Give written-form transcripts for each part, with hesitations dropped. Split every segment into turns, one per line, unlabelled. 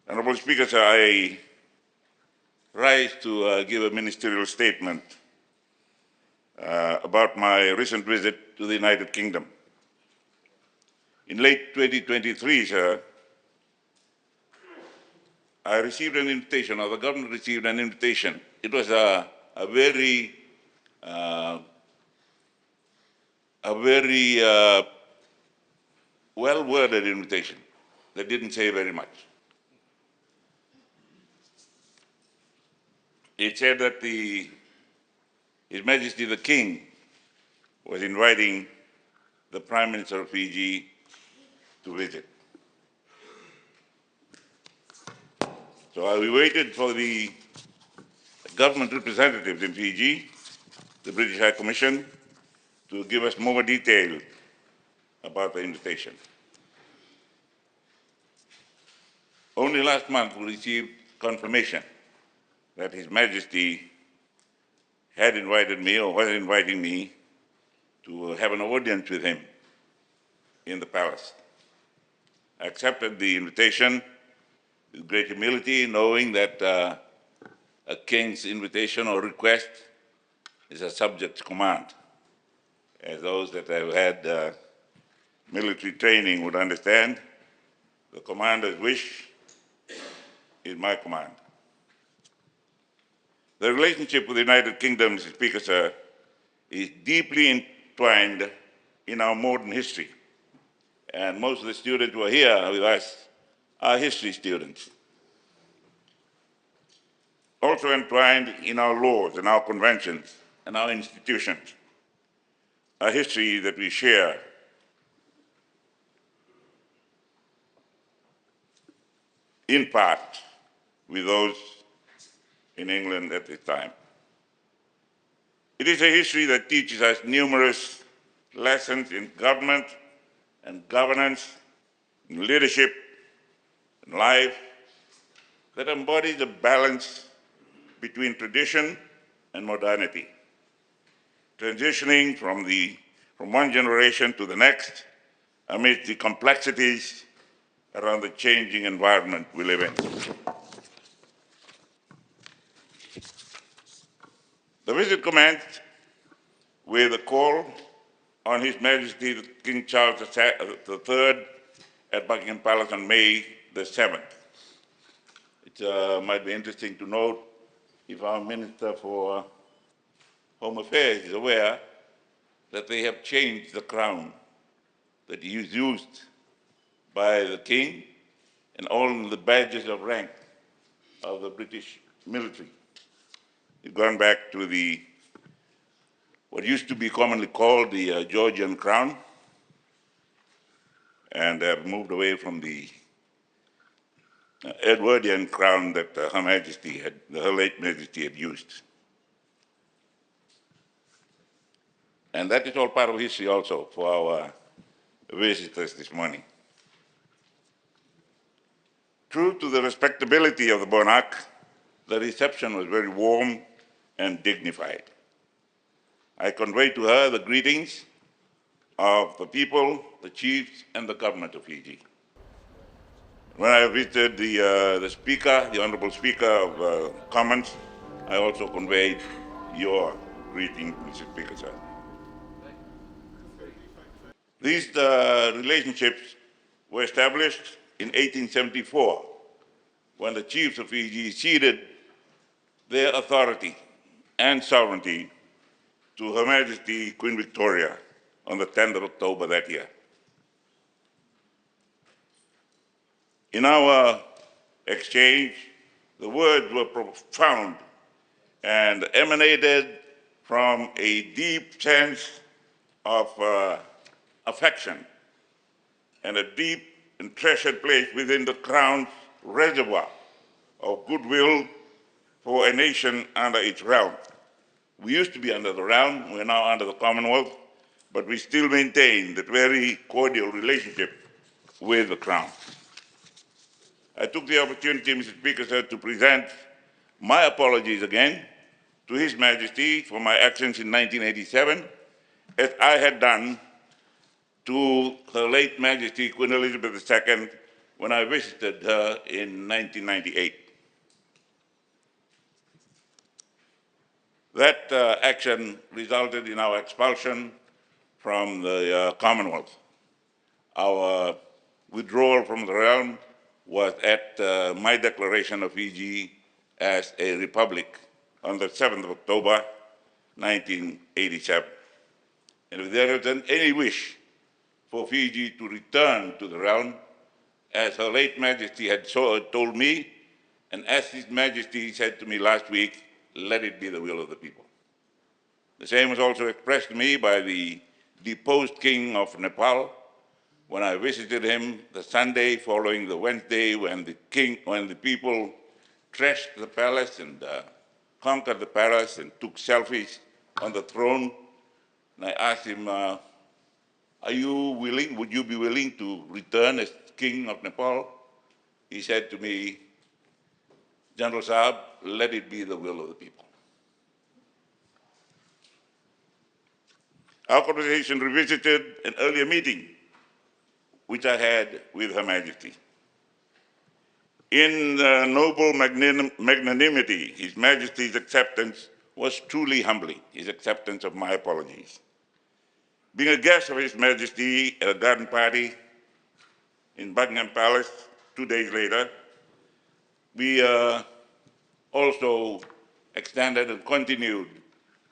Honorable Speaker, sir, I rise to give a ministerial statement about my recent visit to the United Kingdom. In late 2023, sir, I received an invitation, or the government received an invitation. It was a very well-worded invitation that didn't say very much. It said that His Majesty the King was inviting the Prime Minister of Fiji to visit. So we waited for the government representatives in Fiji, the British High Commission, to give us more detail about the invitation. Only last month we received confirmation that His Majesty had invited me, or was inviting me, to have an audience with him in the palace. I accepted the invitation with great humility, knowing that a king's invitation or request is a subject to command. As those that have had military training would understand, the commander's wish is my command. The relationship with the United Kingdom, Mr. Speaker, sir, is deeply entwined in our modern history. And most of the students who are here with us are history students. Also entwined in our laws and our conventions and our institutions, a history that we share in part with those in England at the time. It is a history that teaches us numerous lessons in government and governance, in leadership, in life, that embodies a balance between tradition and modernity, transitioning from one generation to the next amidst the complexities around the changing environment we live in. The visit commenced with a call on His Majesty King Charles III at Buckingham Palace on May the 7th. It might be interesting to note, if our Minister for Home Affairs is aware, that they have changed the crown that is used by the King and all the badges of rank of the British military. We've gone back to what used to be commonly called the Georgian crown, and have moved away from the Edwardian crown that Her late Majesty had used. And that is all part of history also for our visitors this morning. True to the respectability of the monarch, the reception was very warm and dignified. I conveyed to her the greetings of the people, the chiefs, and the government of Fiji. When I visited the Speaker, the Honorable Speaker of Commons, I also conveyed your greeting, Mr. Speaker, sir. These relationships were established in 1874, when the chiefs of Fiji ceded their authority and sovereignty to Her Majesty Queen Victoria on the 10th of October that year. In our exchange, the words were profound and emanated from a deep sense of affection and a deep and treasured place within the Crown's reservoir of goodwill for a nation under its realm. We used to be under the realm, we're now under the Commonwealth, but we still maintain that very cordial relationship with the Crown. I took the opportunity, Mr. Speaker, sir, to present my apologies again to His Majesty for my actions in 1987, as I had done to Her late Majesty Queen Elizabeth II when I visited her in 1998. That action resulted in our expulsion from the Commonwealth. Our withdrawal from the realm was at my declaration of Fiji as a republic on the 7th of October, 1987. And if there is any wish for Fiji to return to the realm, as Her late Majesty had told me, and as His Majesty said to me last week, let it be the will of the people. The same was also expressed to me by the deposed King of Nepal when I visited him the Sunday following the Wednesday when the people trashed the palace and conquered the palace and took selfies on the throne. And I asked him, are you willing, would you be willing to return as King of Nepal? He said to me, General Saab, let it be the will of the people. Our conversation revisited an earlier meeting which I had with Her Majesty. In noble magnanimity, His Majesty's acceptance was truly humbling, his acceptance of my apologies. Being a guest of His Majesty at a garden party in Buckingham Palace 2 days later, we also extended and continued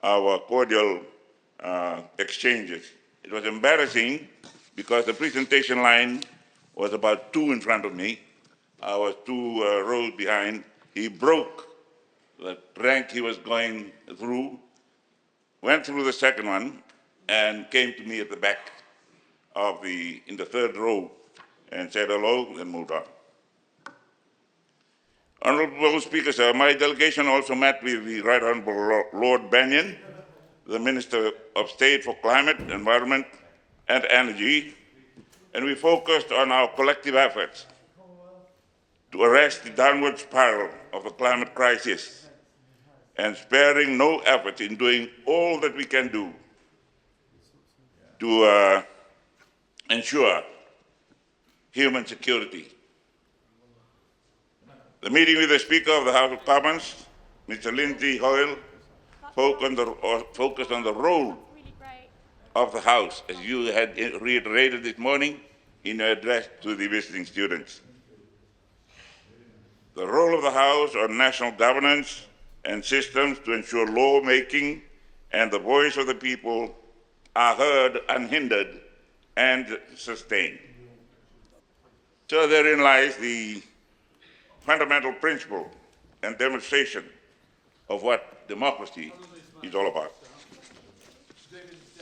our cordial exchanges. It was embarrassing because the presentation line was about 2 in front of me. I was 2 rows behind. He broke the rank he was going through, went through the second one, and came to me at the back of in the 3rd row and said hello and moved on. Honorable Speaker, sir, my delegation also met with the Right Honorable Lord Bennion, the Minister of State for Climate, Environment, and Energy, and we focused on our collective efforts to arrest the downward spiral of the climate crisis and sparing no effort in doing all that we can do to ensure human security. The meeting with the Speaker of the House of Commons, Mr. Lindsay Hoyle, focused on the role of the House, as you had reiterated this morning in your address to the visiting students. The role of the House on national governance and systems to ensure lawmaking and the voice of the people are heard unhindered and sustained. So therein lies the fundamental principle and demonstration of what democracy is all about.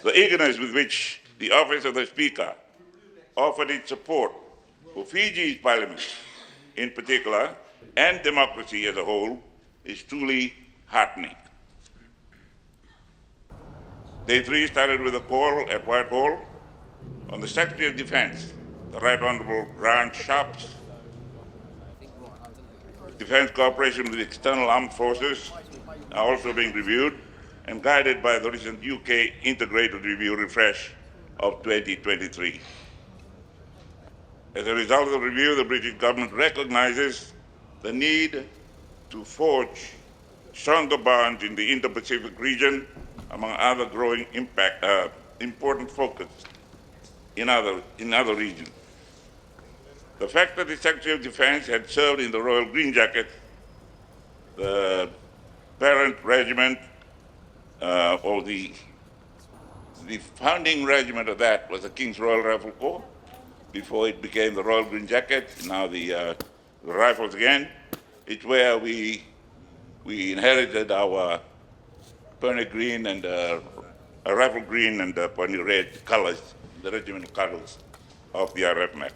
The eagerness with which the office of the Speaker offered its support for Fiji's parliament in particular and democracy as a whole is truly heartening. Day 3 started with a call at Whitehall on the Secretary of Defense, the Right Honorable Grant Shapps. Defense cooperation with external armed forces are also being reviewed and guided by the recent UK Integrated Review Refresh of 2023. As a result of the review, the British government recognizes the need to forge stronger bonds in the Indo-Pacific region, among other growing important focus in other regions. The fact that the Secretary of Defense had served in the Royal Green Jacket, the parent regiment, or the founding regiment of that was the King's Royal Rifle Corps, before it became the Royal Green Jacket, now the Rifles again. It's where we inherited our Pony Green and Rifle Green and Pony Red colors, the regimental colors of the RFMF.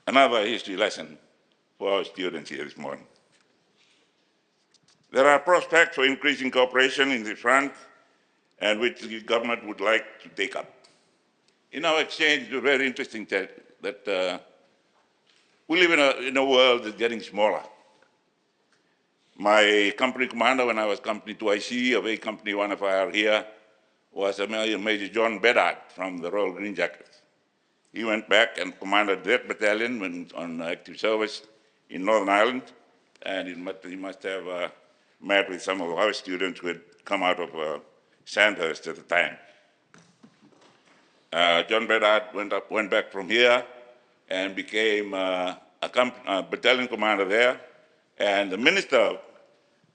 Another history lesson for our students here this morning. There are prospects for increasing cooperation in this front and which the government would like to take up. In our exchange, it was very interesting that we live in a world that's getting smaller. My company commander, when I was Company 2IC of A Company 1FIR here, was Major John Bedard from the Royal Green Jackets. He went back and commanded that battalion when on active service in Northern Ireland, and he must have met with some of our students who had come out of Sandhurst at the time. John Bedard went back from here and became a battalion commander there, and the Minister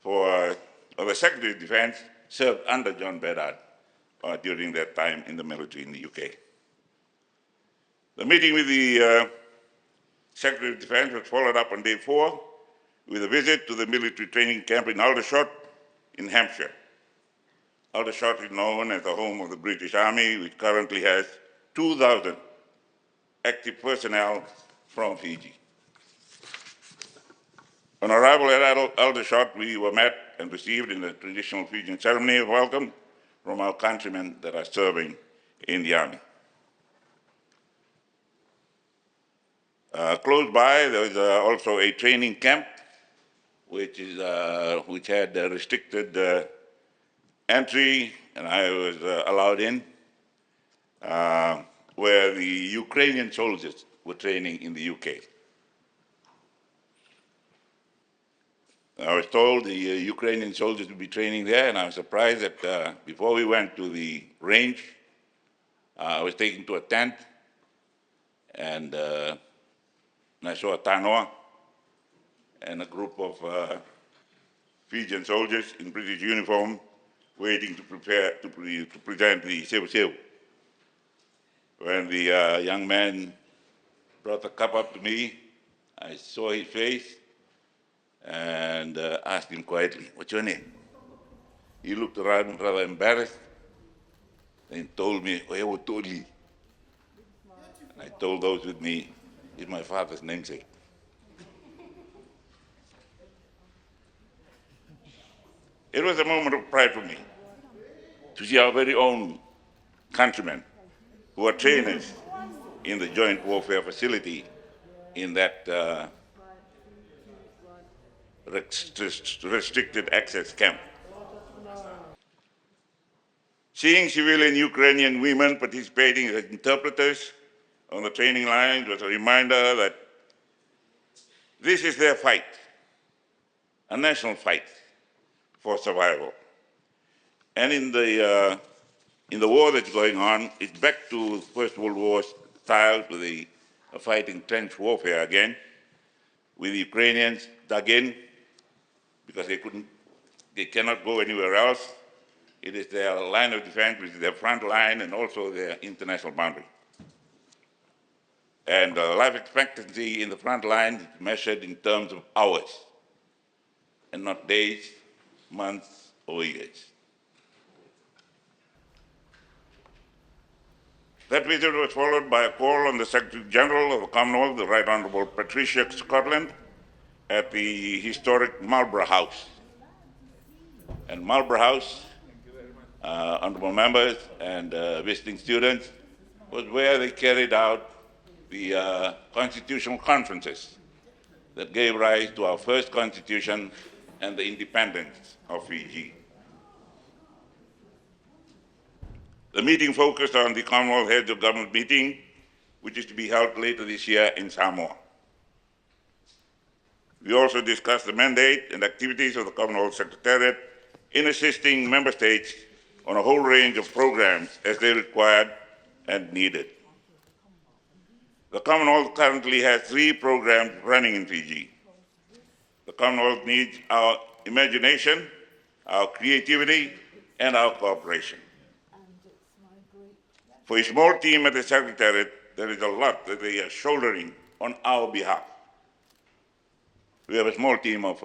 for the Secretary of Defense served under John Bedard during that time in the military in the UK. The meeting with the Secretary of Defense was followed up on day 4 with a visit to the military training camp in Aldershot in Hampshire. Aldershot is known as the home of the British Army, which currently has 2,000 active personnel from Fiji. On arrival at Aldershot, we were met and received in the traditional Fijian ceremony of welcome from our countrymen that are serving in the Army. Close by, there was also a training camp, which had restricted entry, and I was allowed in, where the Ukrainian soldiers were training in the UK. I was told the Ukrainian soldiers would be training there, and I was surprised that before we went to the range, I was taken to a tent, and I saw a tanoa and a group of Fijian soldiers in British uniform waiting to prepare to present the sewu. When the young man brought the cup up to me, I saw his face and asked him quietly, "What's your name?" He looked around rather embarrassed and told me, "Oyewo Toli." I told those with me, "It's my father's namesake." It was a moment of pride for me to see our very own countrymen who are trainers in the joint warfare facility in that restricted access camp. Seeing civilian Ukrainian women participating as interpreters on the training lines was a reminder that this is their fight, a national fight for survival. And in the war that's going on, it's back to First World War style, to the fighting trench warfare again, with the Ukrainians dug in because they cannot go anywhere else. It is their line of defense, which is their front line, and also their international boundary. And life expectancy in the front line is measured in terms of hours, and not days, months, or years. That visit was followed by a call on the Secretary General of the Commonwealth, the Right Honourable Patricia Scotland, at the historic Marlborough House. And Marlborough House, honourable members and visiting students, was where they carried out the constitutional conferences that gave rise to our first constitution and the independence of Fiji. The meeting focused on the Commonwealth Heads of Government meeting, which is to be held later this year in Samoa. We also discussed the mandate and activities of the Commonwealth Secretariat in assisting member states on a whole range of programs as they required and needed. The Commonwealth currently has 3 programs running in Fiji. The Commonwealth needs our imagination, our creativity, and our cooperation. For a small team at the Secretariat, there is a lot that they are shouldering on our behalf. We have a small team of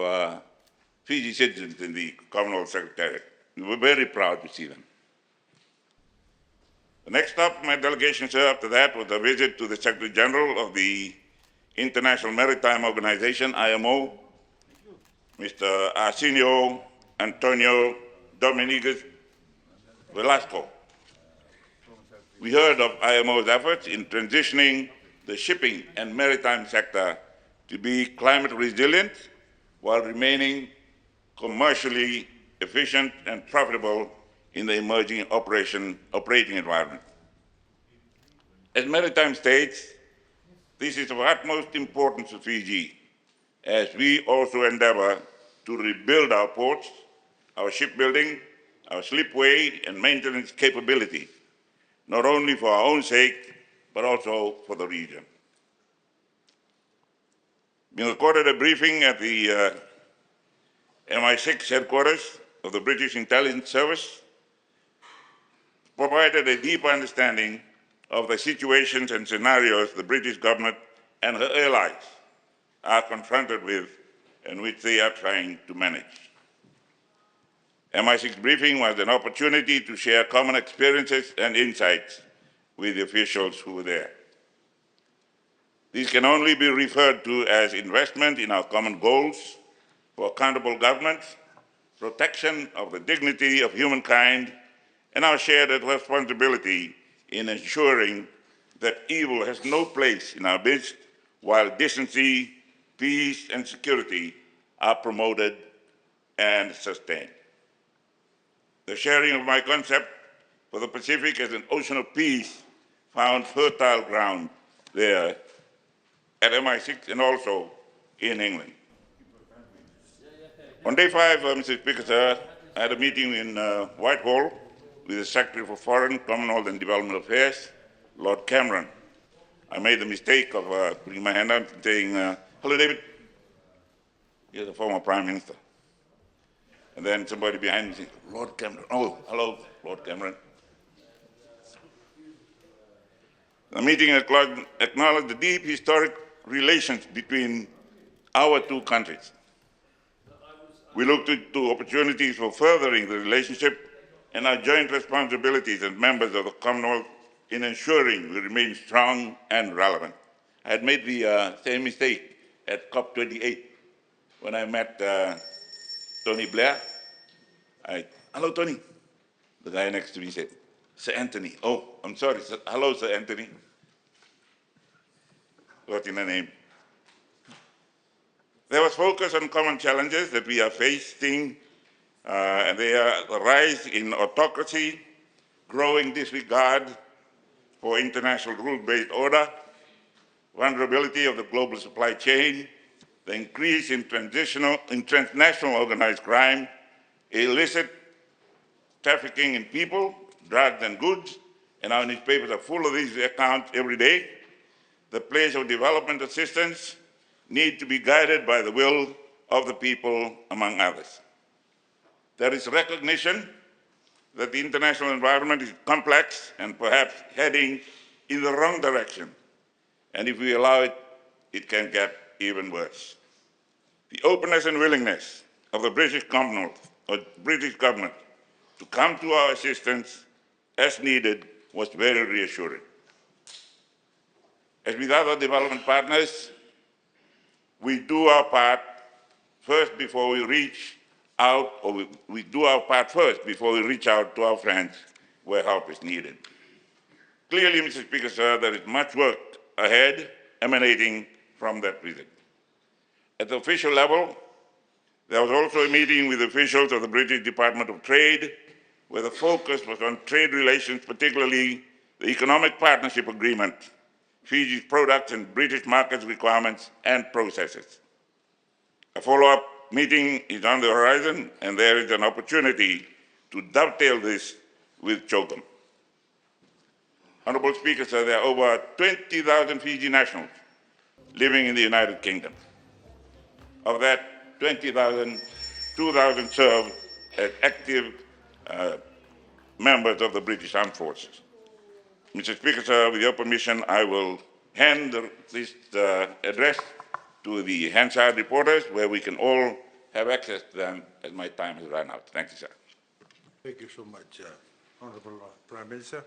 Fiji citizens in the Commonwealth Secretariat. We're very proud to see them. The next stop my delegation, sir, after that was a visit to the Secretary General of the International Maritime Organization, IMO, Mr. Arsenio Antonio Dominguez Velasco. We heard of IMO's efforts in transitioning the shipping and maritime sector to be climate resilient while remaining commercially efficient and profitable in the emerging operating environment. As maritime states, this is of utmost importance to Fiji, as we also endeavor to rebuild our ports, our shipbuilding, our slipway and maintenance capability, not only for our own sake, but also for the region. Being accorded a briefing at the MI6 headquarters of the British Intelligence Service, provided a deep understanding of the situations and scenarios the British government and her allies are confronted with and which they are trying to manage. MI6 briefing was an opportunity to share common experiences and insights with the officials who were there. These can only be referred to as investment in our common goals for accountable government, protection of the dignity of humankind, and our shared responsibility in ensuring that evil has no place in our midst, while decency, peace, and security are promoted and sustained. The sharing of my concept for the Pacific as an ocean of peace found fertile ground there at MI6 and also in England. On day 5, Mr. Speaker, sir, I had a meeting in Whitehall with the Secretary for Foreign, Commonwealth and Development Affairs, Lord Cameron. I made the mistake of putting my hand up and saying, hello, David. He's the former Prime Minister. And then somebody behind me said, Lord Cameron. Oh, hello, Lord Cameron. The meeting acknowledged the deep historic relations between our two countries. We looked into opportunities for furthering the relationship and our joint responsibilities as members of the Commonwealth in ensuring we remain strong and relevant. I had made the same mistake at COP28 when I met Tony Blair. Hello, Tony. The guy next to me said, Sir Anthony. Oh, I'm sorry. Hello, Sir Anthony. What in the name? There was focus on common challenges that we are facing, and they are the rise in autocracy, growing disregard for international rule-based order, vulnerability of the global supply chain, the increase in transnational organized crime, illicit trafficking in people, drugs and goods, and our newspapers are full of these accounts every day. The pledge of development assistance need to be guided by the will of the people, among others. There is recognition that the international environment is complex and perhaps heading in the wrong direction. And if we allow it, it can get even worse. The openness and willingness of the British Commonwealth or British government to come to our assistance as needed was very reassuring. As with other development partners, we do our part first before we reach out, or we do our part first before we reach out to our friends where help is needed. Clearly, Mr. Speaker, sir, there is much work ahead emanating from that visit. At the official level, there was also a meeting with officials of the British Department of Trade, where the focus was on trade relations, particularly the Economic Partnership Agreement, Fiji's products and British markets requirements and processes. A follow-up meeting is on the horizon, and there is an opportunity to dovetail this with CHOCOM. Honorable Speaker, sir, there are over 20,000 Fiji nationals living in the United Kingdom. Of that 20,000, 2,000 serve as active members of the British Armed Forces. Mr. Speaker, sir, with your permission, I will hand this address to the Hansard reporters, where we can all have access to them as my time has run out. Thank you, sir.
Thank you so much, Honorable Prime Minister.